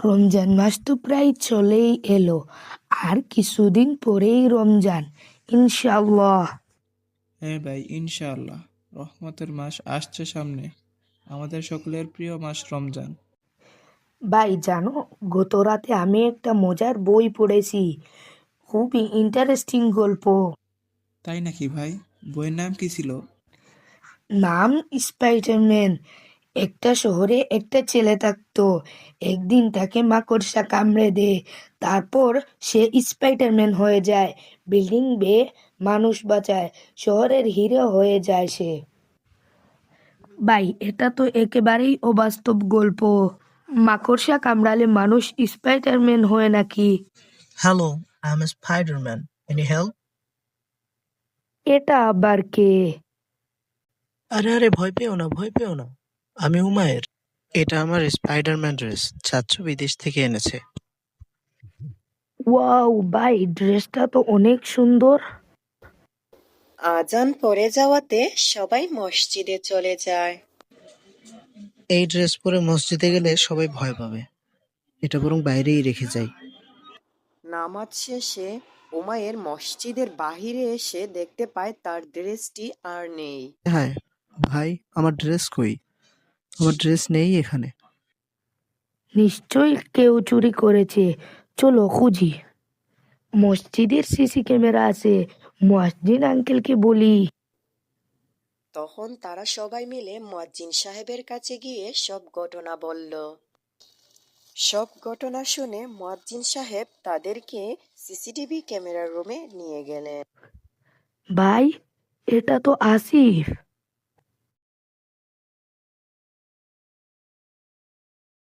রমজান মাস তো প্রায় চলেই এলো, আর কিছুদিন পরেই রমজান, ইনশাআল্লাহ। হ্যাঁ ভাই, ইনশাআল্লাহ। রহমতের মাস আসছে সামনে, আমাদের সকলের প্রিয় মাস রমজান। ভাই জানো, গত রাতে আমি একটা মজার বই পড়েছি। খুবই ইন্টারেস্টিং গল্প। তাই নাকি ভাই? বইয়ের নাম কি ছিল? নাম স্পাইডারম্যান। একটা শহরে একটা ছেলে থাকতো। একদিন তাকে মাকড়সা কামড়ে দেয়। তারপর সে স্পাইডারম্যান হয়ে যায়, বিল্ডিং বেয়ে মানুষ বাঁচায়, শহরের হিরো হয়ে যায় সে। ভাই এটা তো একেবারেই অবাস্তব গল্প। মাকড়সা কামড়ালে মানুষ স্পাইডারম্যান হয় নাকি? Hello, I'm Spider-Man. Any help? এটা আবার কে? আরে আরে ভয় পেও না, ভয় পেও না। আমি উমায়ের। এটা আমার স্পাইডারম্যান ড্রেস। চাচ্চু বিদেশ থেকে এনেছে। ওয়াও ভাই, ড্রেসটা তো অনেক সুন্দর। আজান পড়ে যাওয়াতে সবাই মসজিদে চলে যায়। এই ড্রেস পরে মসজিদে গেলে সবাই ভয় পাবে। এটা বরং বাইরেই রেখে যাই। নামাজ শেষে উমাইর মসজিদের বাহিরে এসে দেখতে পায় তার ড্রেসটি আর নেই। হ্যাঁ ভাই, আমার ড্রেস কই? আমার ড্রেস নেই এখানে। নিশ্চয়ই কেউ চুরি করেছে। চলো খুঁজি। মসজিদের সিসি ক্যামেরা আছে, মুয়াজ্জিন আঙ্কেলকে বলি। তখন তারা সবাই মিলে মুয়াজ্জিন সাহেবের কাছে গিয়ে সব ঘটনা বলল। সব ঘটনা শুনে মুয়াজ্জিন সাহেব তাদেরকে সিসিটিভি ক্যামেরার রুমে নিয়ে গেলেন। ভাই, এটা তো আসিফ।